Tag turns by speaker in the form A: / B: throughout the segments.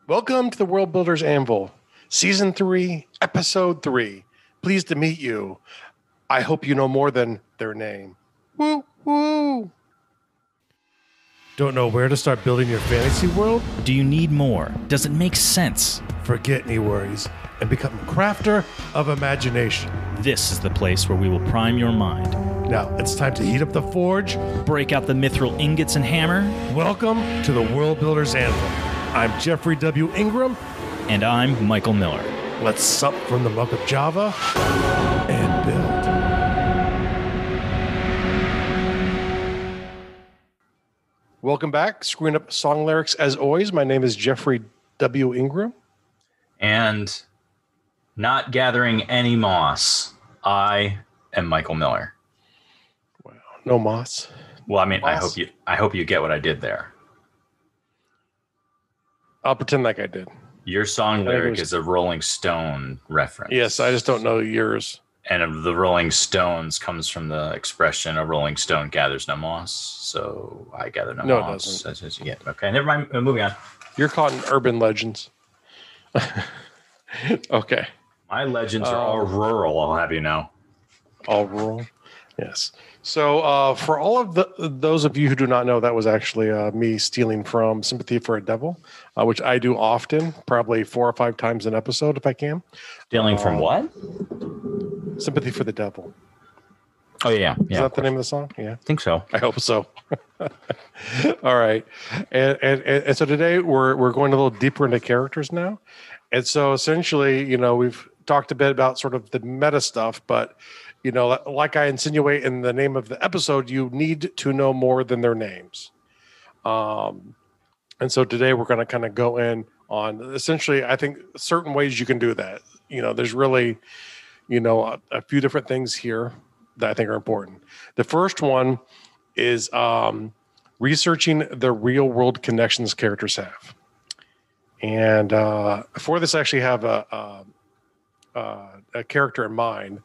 A: Welcome to the World Builders Anvil, Season 3, Episode 3. Pleased to meet you. I hope you know more than their name. Woo, woo. Don't know where to start building your fantasy world?
B: Do you need more? Does it make sense?
A: Forget any worries and become a crafter of imagination.
B: This is the place where we will prime your mind.
A: Now, it's time to heat up the forge.
B: Break out the mithril ingots and hammer.
A: Welcome to the World Builders Anvil. I'm Jeffrey W. Ingram.
B: And I'm Michael Miller.
A: Let's sup from the muck of Java and build. Welcome back. Screwing up song lyrics as always. My name is Jeffrey W. Ingram.
C: And not gathering any moss, I am Michael Miller.
A: Wow, no moss.
C: Well, I mean,
A: Moss.
C: I hope you get what I did there.
A: I'll pretend like I did.
C: Your song lyric is a Rolling Stone reference.
A: Yes, I just don't know yours.
C: And the Rolling Stones comes from the expression, a Rolling Stone gathers no moss. So I gather no moss.
A: No, it doesn't.
C: That's what you get. Okay, never mind. Moving on.
A: You're caught in urban legends. Okay.
C: My legends are all rural, I'll have you know.
A: All rural. Yes. So for all of those of you who do not know, that was actually me stealing from Sympathy for a Devil, which I do often, probably 4 or 5 times an episode if I can.
C: Stealing from what?
A: Sympathy for the Devil.
C: Oh, yeah.
A: Is that the name of the song? Yeah.
C: I think so.
A: I hope so. All right. And so today we're going a little deeper into characters now. And so essentially, you know, we've talked a bit about sort of the meta stuff, but you know, like I insinuate in the name of the episode, you need to know more than their names. And so today we're going to kind of go in on essentially, I think, certain ways you can do that. You know, there's really, you know, a few different things here that I think are important. The first one is researching the real world connections characters have. And for this, I actually have a character in mind.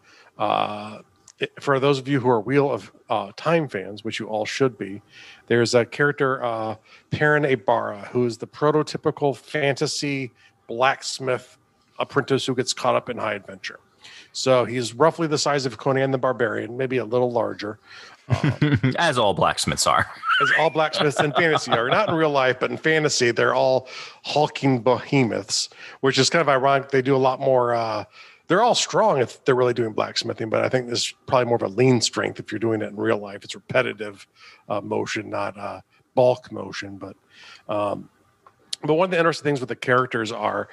A: For those of you who are Wheel of Time fans, which you all should be, there's a character, Perrin Ibarra, who is the prototypical fantasy blacksmith apprentice who gets caught up in high adventure. So he's roughly the size of Conan the Barbarian, maybe a little larger.
C: As all blacksmiths are.
A: As all blacksmiths in fantasy are. Not in real life, but in fantasy, they're all hulking behemoths, which is kind of ironic. They do a lot more... they're all strong if they're really doing blacksmithing, but I think this is probably more of a lean strength if you're doing it in real life. It's repetitive motion, not bulk motion. But one of the interesting things with the characters are,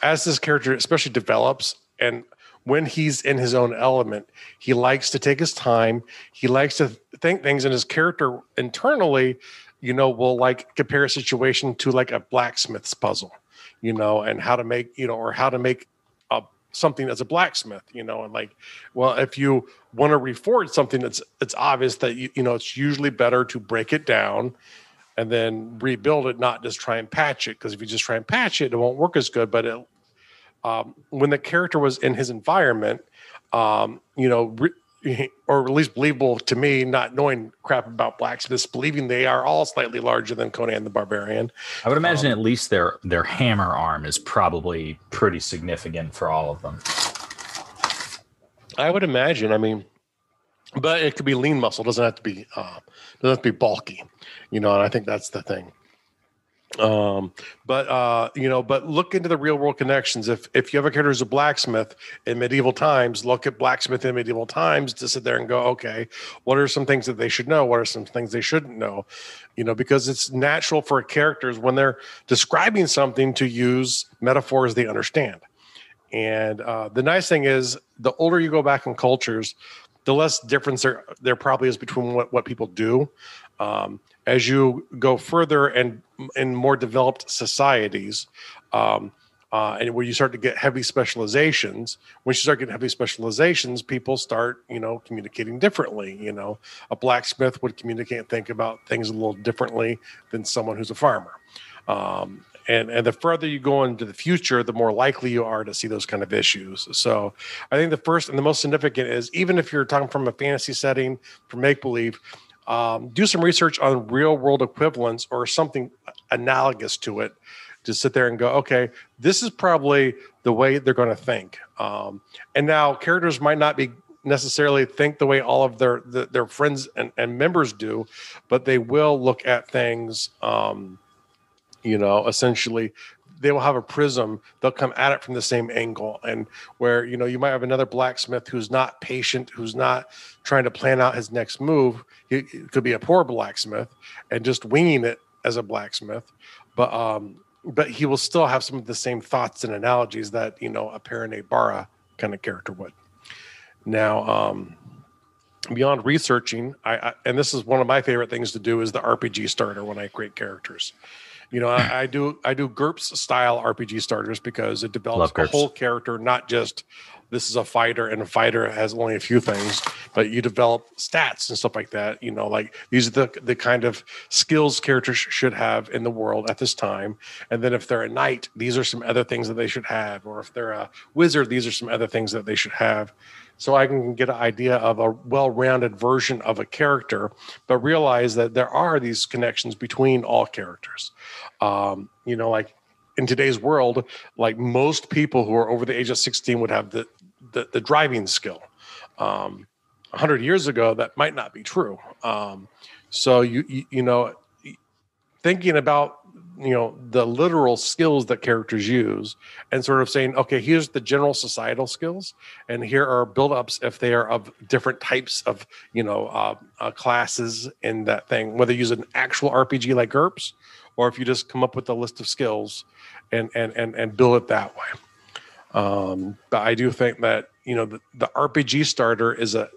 A: as this character especially develops, and when he's in his own element, he likes to take his time. He likes to think things, and his character internally, you know, will like compare a situation to like a blacksmith's puzzle, you know, and how to make, you know, or how to make something as a blacksmith, you know, and like, well, if you want to reforge something, it's obvious that you know it's usually better to break it down and then rebuild it, not just try and patch it, because if you just try and patch it, it won't work as good. But it, when the character was in his environment, you know, or at least believable to me, not knowing crap about blacksmiths, believing they are all slightly larger than Conan the Barbarian.
C: I would imagine at least their hammer arm is probably pretty significant for all of them.
A: I would imagine. I mean, but it could be lean muscle. Doesn't have to be bulky, you know. And I think that's the thing. But you know, but look into the real world connections. If you have a character who's a blacksmith in medieval times, look at blacksmith in medieval times to sit there and go, okay, what are some things that they should know? What are some things they shouldn't know? You know, because it's natural for characters when they're describing something to use metaphors they understand. And the nice thing is, the older you go back in cultures, the less difference there probably is between what people do. As you go further and in more developed societies, and where you start to get heavy specializations, once you start getting heavy specializations, people start, you know, communicating differently. You know, a blacksmith would communicate and think about things a little differently than someone who's a farmer. And the further you go into the future, the more likely you are to see those kind of issues. So I think the first and the most significant is, even if you're talking from a fantasy setting, from make-believe, do some research on real world equivalents or something analogous to it to sit there and go, okay, this is probably the way they're going to think. And now characters might not be necessarily think the way all of their friends and members do, but they will look at things, essentially they will have a prism. They'll come at it from the same angle. And where, you might have another blacksmith who's not patient, who's not trying to plan out his next move. He could be a poor blacksmith and just winging it as a blacksmith. But he will still have some of the same thoughts and analogies that, a Perine Bara kind of character would. Now, beyond researching, and this is one of my favorite things to do, is the RPG starter when I create characters. I do GURPS style RPG starters because it develops a whole character, not just this is a fighter and a fighter has only a few things, but you develop stats and stuff like that. Like these are the kind of skills characters should have in the world at this time. And then if they're a knight, these are some other things that they should have. Or if they're a wizard, these are some other things that they should have. So I can get an idea of a well-rounded version of a character, but realize that there are these connections between all characters. Like in today's world, like most people who are over the age of 16 would have the driving skill. 100 years ago, that might not be true. So thinking about the literal skills that characters use and sort of saying, okay, here's the general societal skills, and here are build-ups if they are of different types of classes in that thing, whether you use an actual RPG like GURPS or if you just come up with a list of skills and build it that way. But I do think that the RPG starter is a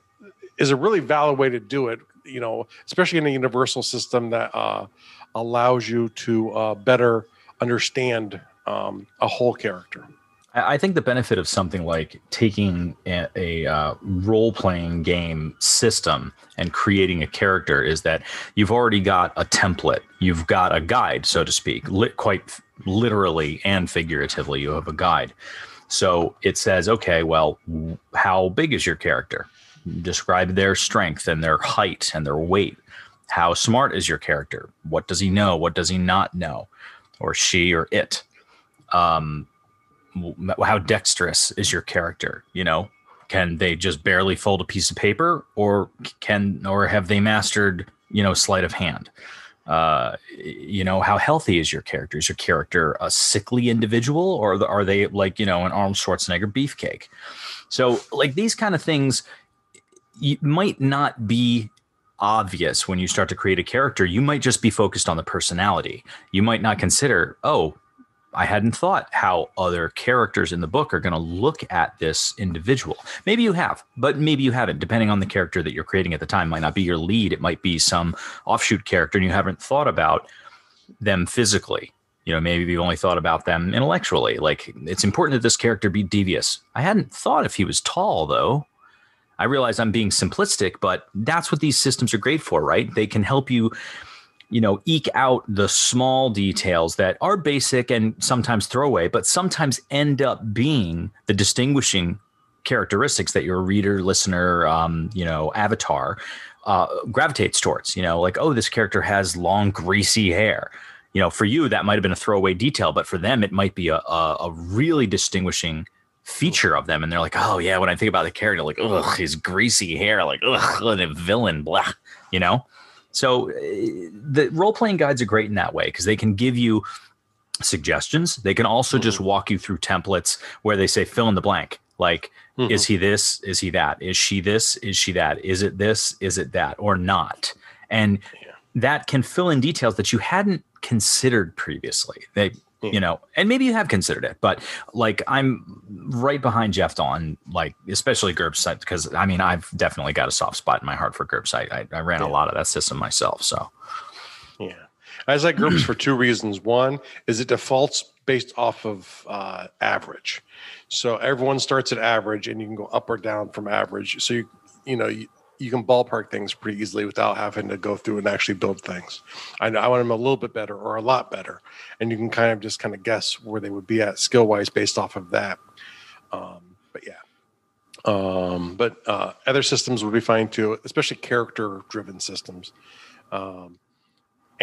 A: really valid way to do it, especially in a universal system that allows you to better understand a whole character.
C: I think the benefit of something like taking a role-playing game system and creating a character is that you've already got a template. You've got a guide, so to speak, quite literally and figuratively. You have a guide. So it says, okay, well, how big is your character? Describe their strength and their height and their weight. How smart is your character? What does he know? What does he not know? Or she or it? How dexterous is your character? Can they just barely fold a piece of paper, or have they mastered, sleight of hand? How healthy is your character? Is your character a sickly individual, or are they like, an Arnold Schwarzenegger beefcake? So like these kind of things might not be obvious when you start to create a character. You might just be focused on the personality. You might not consider, I hadn't thought how other characters in the book are going to look at this individual. Maybe you have, but maybe you haven't, depending on the character that you're creating at the time. It might not be your lead. It might be some offshoot character and you haven't thought about them physically. Maybe you've only thought about them intellectually. Like, it's important that this character be devious. I hadn't thought if he was tall, though. I realize I'm being simplistic, but that's what these systems are great for, right? They can help you eke out the small details that are basic and sometimes throwaway, but sometimes end up being the distinguishing characteristics that your reader, listener, avatar gravitates towards. Like, this character has long, greasy hair. For you, that might have been a throwaway detail, but for them, it might be a really distinguishing feature of them. And they're like, oh, yeah, when I think about the character, like, ugh, his greasy hair, like, ugh, the villain, blah, So the role-playing guides are great in that way because they can give you suggestions. They can also just walk you through templates where they say fill in the blank. Like, is he this? Is he that? Is she this? Is she that? Is it this? Is it that? Or not? And that can fill in details that you hadn't considered previously. And maybe you have considered it, but like I'm right behind Jeff on like, especially GURPS, because I've definitely got a soft spot in my heart for GURPS. I ran a lot of that system myself. So
A: yeah, I like GURPS for two reasons. One is it defaults based off of average. So everyone starts at average and you can go up or down from average. So you can ballpark things pretty easily without having to go through and actually build things. I want them a little bit better or a lot better. And you can kind of guess where they would be at skill-wise based off of that. But other systems would be fine too, especially character-driven systems. And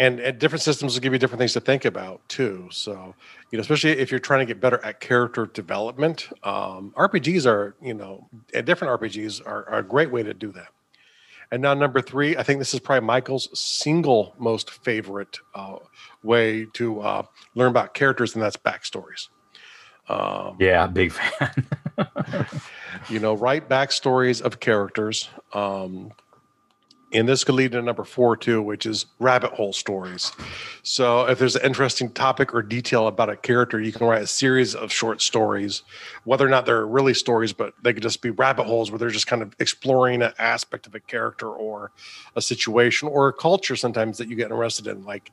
A: and different systems will give you different things to think about too. So, especially if you're trying to get better at character development, RPGs are, and different RPGs are a great way to do that. And now number 3, I think this is probably Michael's single most favorite way to learn about characters, and that's backstories.
C: Yeah, big fan.
A: Write backstories of characters. And this could lead to number 4 too, which is rabbit hole stories. So if there's an interesting topic or detail about a character, you can write a series of short stories, whether or not they're really stories, but they could just be rabbit holes where they're just kind of exploring an aspect of a character or a situation or a culture sometimes that you get interested in. Like,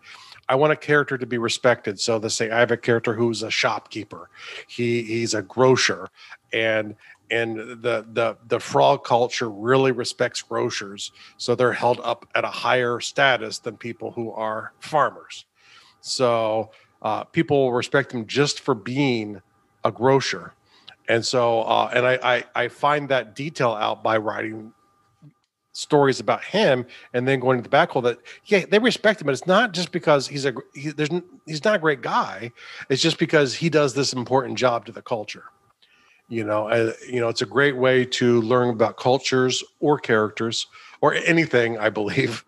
A: I want a character to be respected. So let's say I have a character who's a shopkeeper. He's a grocer, and the frog culture really respects grocers, so they're held up at a higher status than people who are farmers. So people will respect them just for being a grocer, and so and I find that detail out by writing stories about him and then going to the back hole that they respect him, but it's not just because he's not a great guy. It's just because he does this important job to the culture. It's a great way to learn about cultures or characters or anything, I believe.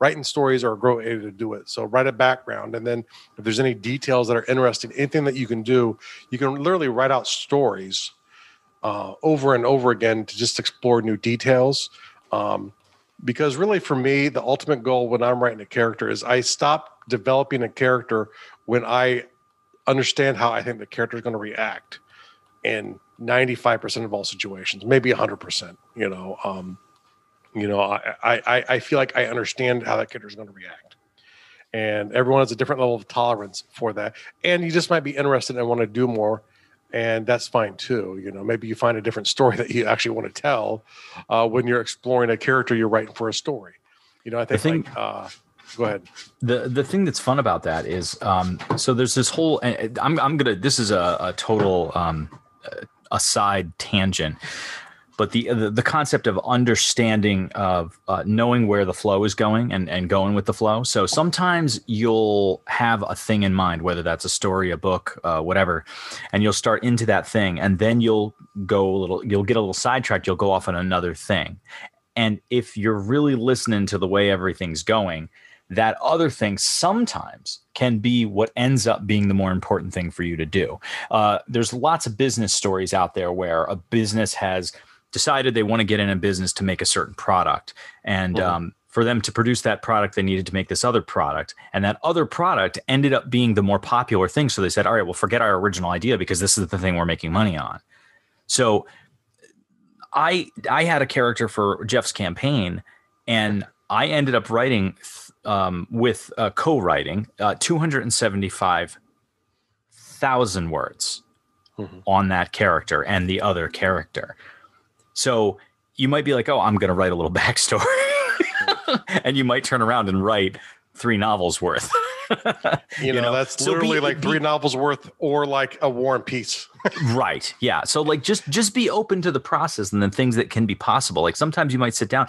A: Writing stories are a great way to do it. So write a background, and then if there's any details that are interesting, anything that you can do, you can literally write out stories over and over again to just explore new details. Because really, for me, the ultimate goal when I'm writing a character is I stop developing a character when I understand how I think the character is going to react in 95% of all situations, maybe 100%. I feel like I understand how that character is going to react, and everyone has a different level of tolerance for that. And you just might be interested and want to do more, and that's fine too. Maybe you find a different story that you actually want to tell when you're exploring a character you're writing for a story. I think. Go ahead.
C: The thing that's fun about that is, so there's this whole. This is a total aside tangent, but the concept of understanding of knowing where the flow is going and going with the flow. So sometimes you'll have a thing in mind, whether that's a story, a book, whatever, and you'll start into that thing, and then you'll get a little sidetracked. You'll go off on another thing. And if you're really listening to the way everything's going, that other thing sometimes can be what ends up being the more important thing for you to do. There's lots of business stories out there where a business has decided they want to get in a business to make a certain product. And for them to produce that product, they needed to make this other product. And that other product ended up being the more popular thing. So they said, all right, well, forget our original idea because this is the thing we're making money on. So I had a character for Jeff's campaign, and I ended up writing with co-writing 275,000 words on that character and the other character. So you might be like, oh, I'm going to write a little backstory. And you might turn around and write 3 novels worth.
A: That's literally like 3 novels worth, or like a War and Peace.
C: Right. Yeah. So like just be open to the process and the things that can be possible. Like sometimes you might sit down.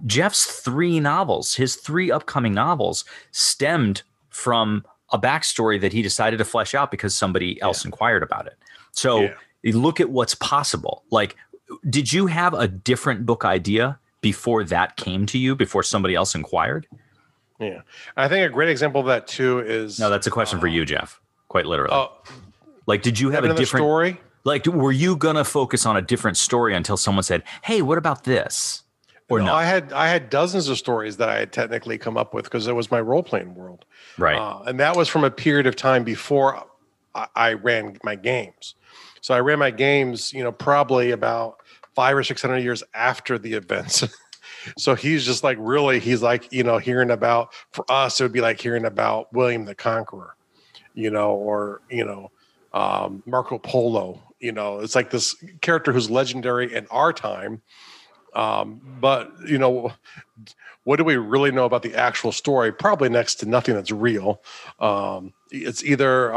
C: Jeff's 3 novels, his 3 upcoming novels, stemmed from a backstory that he decided to flesh out because somebody else inquired about it. So you look at what's possible. Like, did you have a different book idea before that came to you, before somebody else inquired?
A: Yeah. I think a great example of that too is...
C: No, that's a question for you, Jeff, quite literally. Like, did you have a different
A: story?
C: Like, were you going to focus on a different story until someone said, hey, what about this? Or no?
A: I had dozens of stories that I had technically come up with because it was my role-playing world.
C: Right.
A: And that was from a period of time before I ran my games. So I ran my games, probably about 500 or 600 years after the events. So he's just like, really, he's like, hearing about, for us, it would be like hearing about William the Conqueror, or, Marco Polo, it's like this character who's legendary in our time. But what do we really know about the actual story? Probably next to nothing that's real. It's either,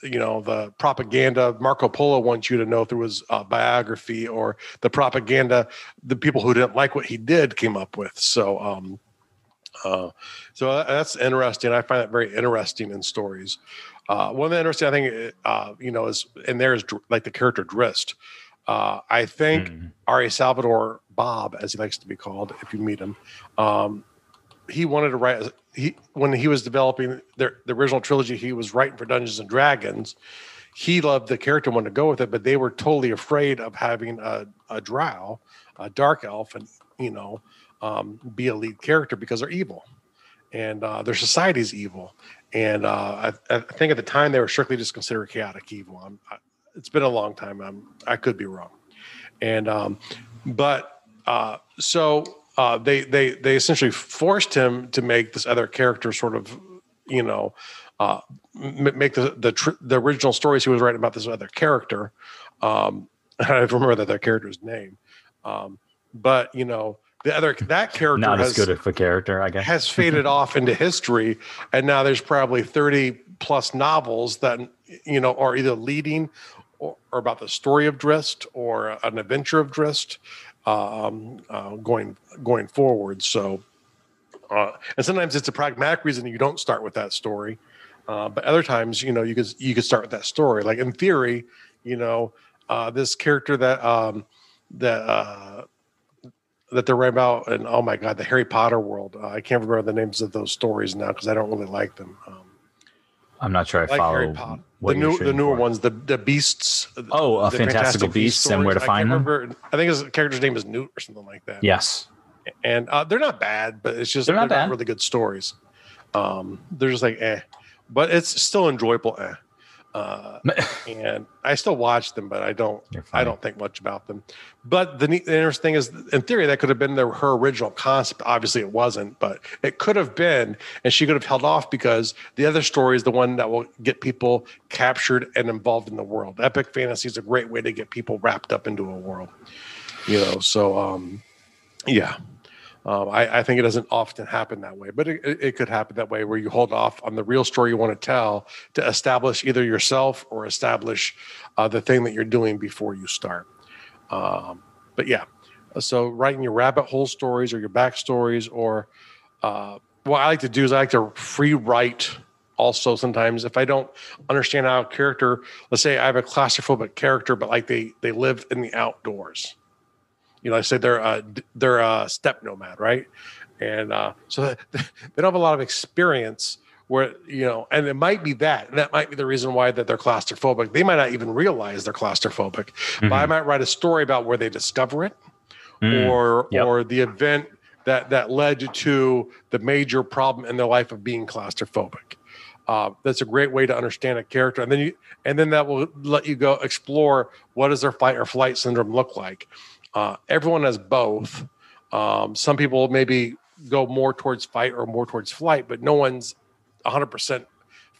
A: the propaganda Marco Polo wants you to know through his biography, or the propaganda the people who didn't like what he did came up with. So So that's interesting. I find that very interesting in stories. One of the interesting, I think, is in there is like the character Drist. I think R.A. Salvador Bob, as he likes to be called, if you meet him, he wanted to write. When he was developing the original trilogy, he was writing for Dungeons and Dragons. He loved the character and wanted to go with it, but they were totally afraid of having a drow, a dark elf, and be a lead character because they're evil, and their society is evil. And I think at the time they were strictly just considered chaotic evil. It's been a long time. I could be wrong. And so they essentially forced him to make this other character sort of, make the original stories he was writing about this other character. I don't remember that character's name. But that character
C: not as good of a character, I guess,
A: has faded off into history, and now there's probably 30 plus novels that are either leading or about the story of Drist or an adventure of Drist going forward. So, and sometimes it's a pragmatic reason you don't start with that story, but other times you could start with that story. Like in theory, this character that they're writing about, and oh my god, the Harry Potter world. I can't remember the names of those stories now because I don't really like them.
C: I'm not sure I
A: like
C: follow
A: Harry Potter. The newer ones, the beasts.
C: Oh, the Fantastical Beasts and Where to Find Them.
A: I think his character's name is Newt or something like that.
C: Yes,
A: and they're not bad, but it's just they're not really good stories. They're just like but it's still enjoyable. And I still watch them, but I don't think much about them. But the interesting thing is, in theory, that could have been her original concept. Obviously, it wasn't, but it could have been, and she could have held off because the other story is the one that will get people captured and involved in the world. Epic fantasy is a great way to get people wrapped up into a world. So yeah. I think it doesn't often happen that way, but it could happen that way where you hold off on the real story you want to tell to establish either yourself or establish the thing that you're doing before you start. But yeah, so writing your rabbit hole stories or your backstories, or what I like to do is I like to free write. Also, sometimes if I don't understand how a character, let's say I have a claustrophobic character, but like they live in the outdoors. I say they're a steppe nomad, right? And so they don't have a lot of experience where, and it might be that might be the reason why that they're claustrophobic. They might not even realize they're claustrophobic, but I might write a story about where they discover it or the event that led to the major problem in their life of being claustrophobic. That's a great way to understand a character. And then that will let you go explore what does their fight or flight syndrome look like. Everyone has both. Some people maybe go more towards fight or more towards flight, but no one's 100%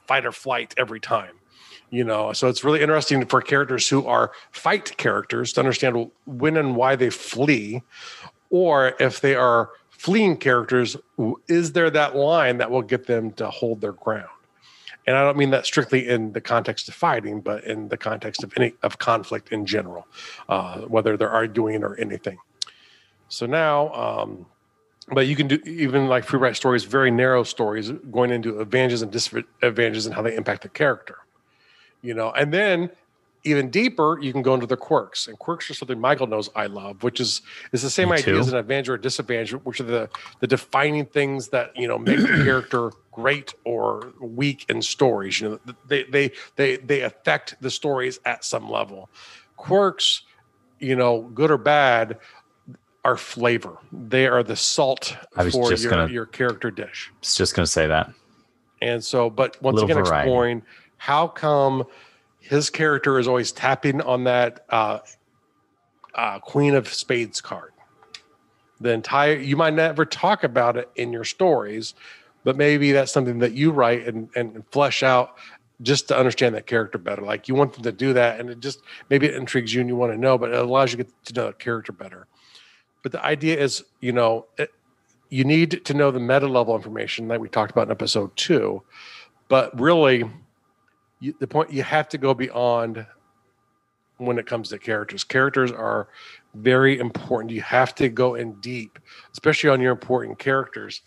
A: fight or flight every time. So it's really interesting for characters who are fight characters to understand when and why they flee, or if they are fleeing characters, is there that line that will get them to hold their ground? And I don't mean that strictly in the context of fighting, but in the context of conflict in general, whether they're arguing or anything. So now, but you can do even like free write stories, very narrow stories, going into advantages and disadvantages and how they impact the character. And then even deeper, you can go into the quirks. And quirks are something Michael knows I love, which is the same idea as an advantage or a disadvantage, which are the defining things that make the character great or weak in stories. They affect the stories at some level. Quirks, good or bad, are flavor. They are the salt for your character dish.
C: I was just going to say that.
A: And so, but once again, exploring how come his character is always tapping on that Queen of Spades card. You might never talk about it in your stories, but maybe that's something that you write and flesh out just to understand that character better. Like you want them to do that, and maybe it intrigues you and you want to know, but it allows you to get to know the character better. But the idea is, you need to know the meta level information like we talked about in episode 2, but really, the point you have to go beyond when it comes to characters. Characters are very important. You have to go in deep, especially on your important characters,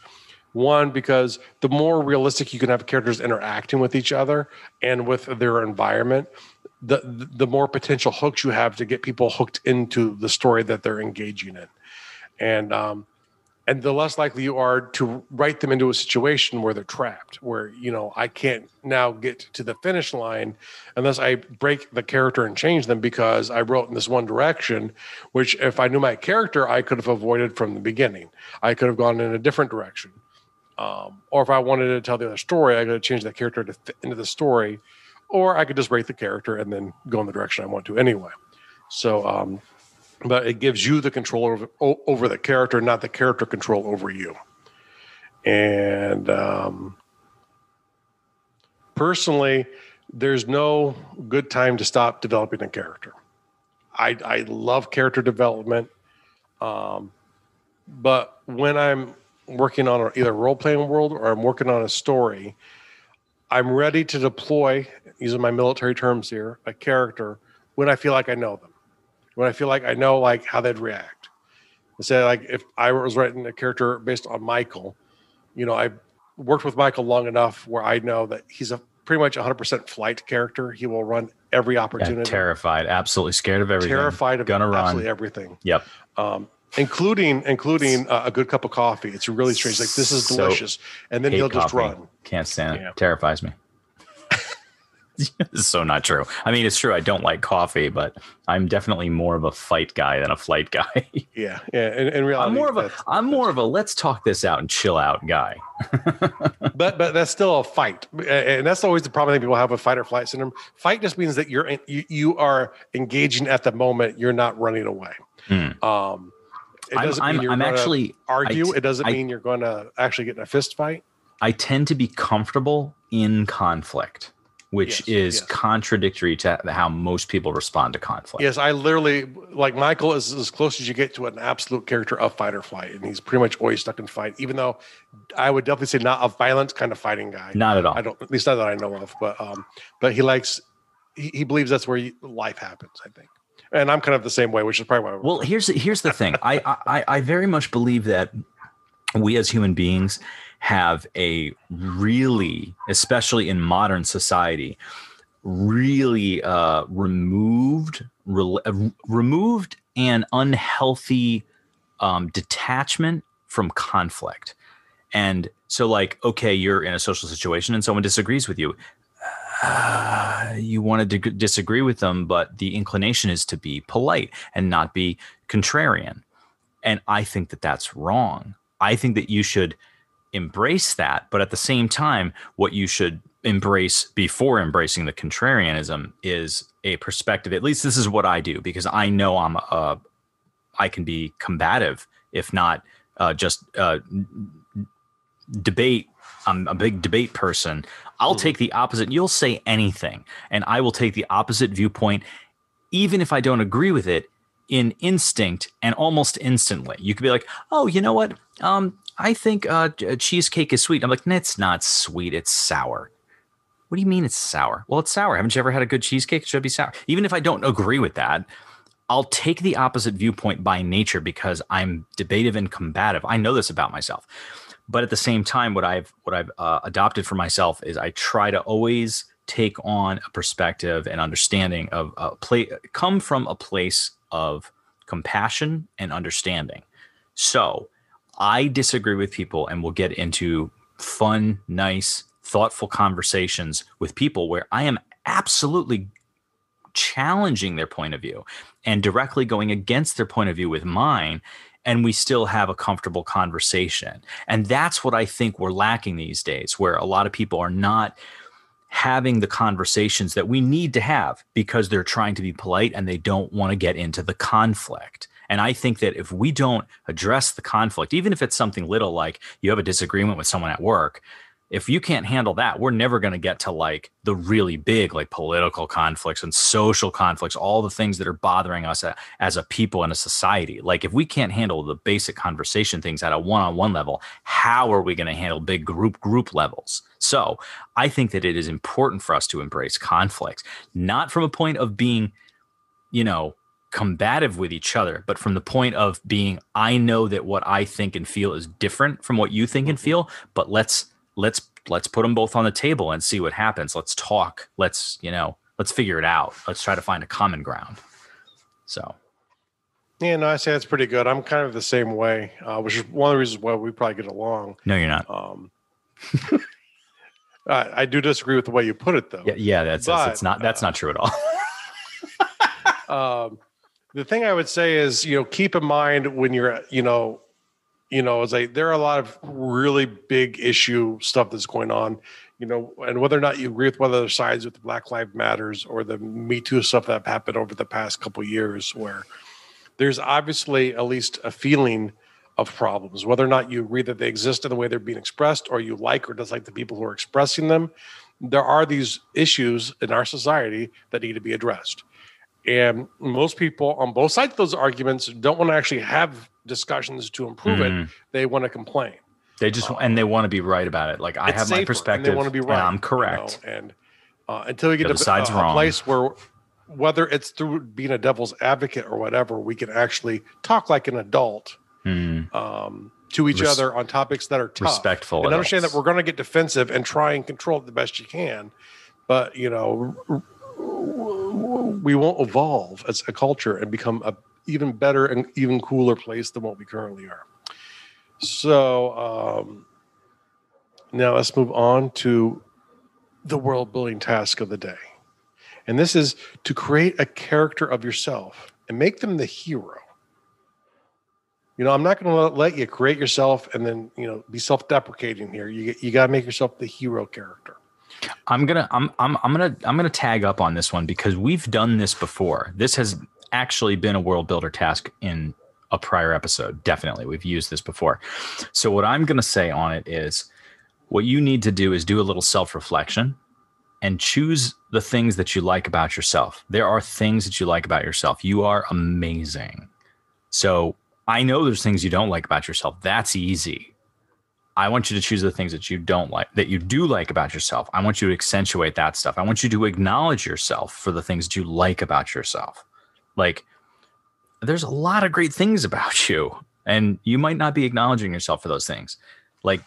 A: One, because the more realistic you can have characters interacting with each other and with their environment, the more potential hooks you have to get people hooked into the story that they're engaging in. And the less likely you are to write them into a situation where they're trapped, where, I can't now get to the finish line unless I break the character and change them because I wrote in this one direction, which if I knew my character, I could have avoided from the beginning. I could have gone in a different direction. Or if I wanted to tell the other story, I could have changed that character to fit into the story, or I could just break the character and then go in the direction I want to anyway. So, but it gives you the control over the character, not the character control over you. And personally, there's no good time to stop developing a character. I love character development, but when I'm working on either a role-playing world or I'm working on a story, I'm ready to deploy, using my military terms here, a character when I feel like I know them. When I feel like I know how they'd react. Say if I was writing a character based on Michael, I worked with Michael long enough where I know that he's a pretty much 100% flight character. He will run every opportunity.
C: Yeah, terrified, absolutely scared of everything.
A: Terrified of absolutely everything.
C: Yep.
A: Including a good cup of coffee. It's really strange. This is delicious, and then he'll
C: coffee.
A: Just run.
C: Can't stand it. Terrifies me. It's so not true. I mean, it's true. I don't like coffee, but I'm definitely more of a fight guy than a flight guy.
A: Yeah. In reality,
C: I'm more of a let's talk this out and chill out guy.
A: but that's still a fight, and that's always the problem that people have with fight or flight syndrome. Fight just means that you are engaging at the moment. You're not running away. It doesn't mean you're going to argue. It doesn't mean you're going to actually get in a fist fight.
C: I tend to be comfortable in conflict, which is contradictory to how most people respond to conflict.
A: Yes, I literally, Michael is as close as you get to an absolute character of fight or flight, and he's pretty much always stuck in fight, even though I would definitely say not a violent kind of fighting guy.
C: Not at all.
A: At least not that I know of, but he believes that's where life happens, I think. And I'm kind of the same way, which is probably why.
C: Well, here's the thing. I very much believe that we as human beings have a really, especially in modern society, really removed and unhealthy detachment from conflict. And so okay, you're in a social situation and someone disagrees with you. You wanted to disagree with them, but the inclination is to be polite and not be contrarian. And I think that that's wrong. I think that you should embrace that, but at the same time, what you should embrace before embracing the contrarianism is a perspective. At least this is what I do, because I know I can be combative, if not just debate. I'm a big debate person. I'll take the opposite. You'll say anything, and I will take the opposite viewpoint, even if I don't agree with it, in instinct and almost instantly. You could be like, oh, you know what? I think cheesecake is sweet. I'm like, nah, it's not sweet. It's sour. What do you mean it's sour? Well, it's sour. Haven't you ever had a good cheesecake? It should be sour. Even if I don't agree with that, I'll take the opposite viewpoint by nature because I'm debative and combative. I know this about myself. But at the same time, what I've adopted for myself is I try to always take on a perspective and understanding of come from a place of compassion and understanding. So I disagree with people and will get into fun, nice, thoughtful conversations with people where I am absolutely challenging their point of view and directly going against their point of view with mine, and we still have a comfortable conversation. And that's what I think we're lacking these days, where a lot of people are not having the conversations that we need to have because they're trying to be polite and they don't want to get into the conflict. And I think that if we don't address the conflict, even if it's something little like you have a disagreement with someone at work, if you can't handle that, we're never going to get to like the really big, like political conflicts and social conflicts, all the things that are bothering us as a people in a society. Like if we can't handle the basic conversation things at a one-on-one level, how are we going to handle big group levels? So I think that it is important for us to embrace conflicts, not from a point of being, combative with each other, but from the point of being, I know that what I think and feel is different from what you think and feel, but let's put them both on the table and see what happens. Let's talk. Let's figure it out. Let's try to find a common ground. So.
A: Yeah, no, I say that's pretty good. I'm kind of the same way, which is one of the reasons why we probably get along.
C: No, you're not.
A: I do disagree with the way you put it, though.
C: Yeah, that's not true at
A: all. The thing I would say is, keep in mind when you're, it's like there are a lot of really big issue stuff that's going on, and whether or not you agree with one of the sides with the Black Lives Matters or the Me Too stuff that happened over the past couple of years, where there's obviously at least a feeling of problems, whether or not you agree that they exist in the way they're being expressed, or you like or dislike the people who are expressing them. There are these issues in our society that need to be addressed. And most people on both sides of those arguments don't want to actually have discussions to improve it. They want to complain.
C: They just and they want to be right about it. Like, I have my perspective, and
A: they want to be right.
C: I'm correct.
A: And until we get to a place where, whether it's through being a devil's advocate or whatever, we can actually talk like an adult to each other on topics that are tough.
C: Respectful.
A: And understand that we're going to get defensive and try and control it the best you can. But, we won't evolve as a culture and become a even better and even cooler place than what we currently are. So now let's move on to the world building task of the day. And this is to create a character of yourself and make them the hero. I'm not going to let you create yourself and then, be self-deprecating here. You got to make yourself the hero character.
C: I'm gonna tag up on this one because we've done this before. This has actually been a world builder task in a prior episode. Definitely, we've used this before. So what I'm gonna say on it is, what you need to do is do a little self-reflection and choose the things that you like about yourself. There are things that you like about yourself. You are amazing. So I know there's things you don't like about yourself. That's easy. I want you to choose the things that you don't like, that you do like about yourself. I want you to accentuate that stuff. I want you to acknowledge yourself for the things that you like about yourself. Like, there's a lot of great things about you, and you might not be acknowledging yourself for those things. Like,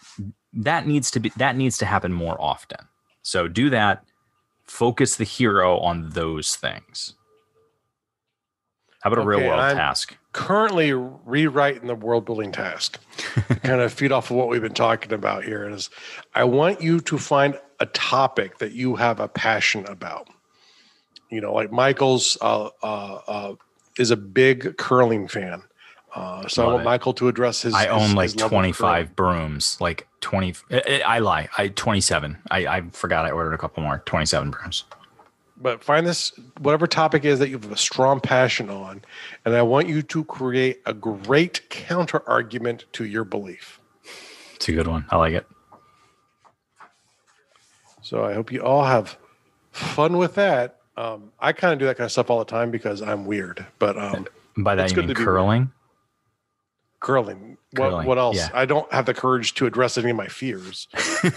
C: that needs to happen more often. So do that. Focus the hero on those things. How about a real world task?
A: Currently rewriting the world building task. Kind of feed off of what we've been talking about here is, I want you to find a topic that you have a passion about. Like Michael's is a big curling fan. So I want Michael to address his.
C: I own like 25 brooms, like 20. I lie. 27. I forgot I ordered a couple more. 27 brooms.
A: But find this, whatever topic is that you have a strong passion on, and I want you to create a great counter argument to your belief.
C: It's a good one. I like it.
A: So I hope you all have fun with that. I kind of do that kind of stuff all the time because I'm weird. But
C: by that you mean curling?
A: Curling. What else? Yeah. I don't have the courage to address any of my fears.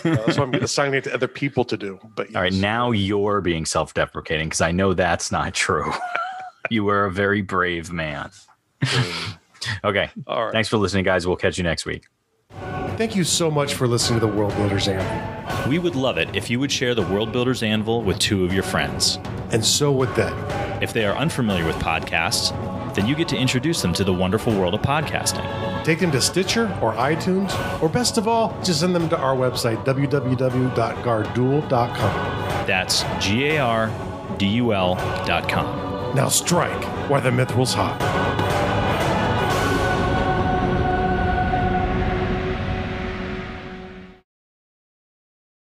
A: So I'm assigning it to other people to do. But yes.
C: All right, now you're being self-deprecating because I know that's not true. You are a very brave man. Okay. All right. Thanks for listening, guys. We'll catch you next week.
A: Thank you so much for listening to the World Builders Anvil.
B: We would love it if you would share the World Builders Anvil with 2 of your friends.
A: And so would they.
B: If they are unfamiliar with podcasts, then you get to introduce them to the wonderful world of podcasting.
A: Take them to Stitcher or iTunes, or best of all, just send them to our website, www.gardul.com.
B: That's GARDUL.com.
A: Now strike while the mithril's hot.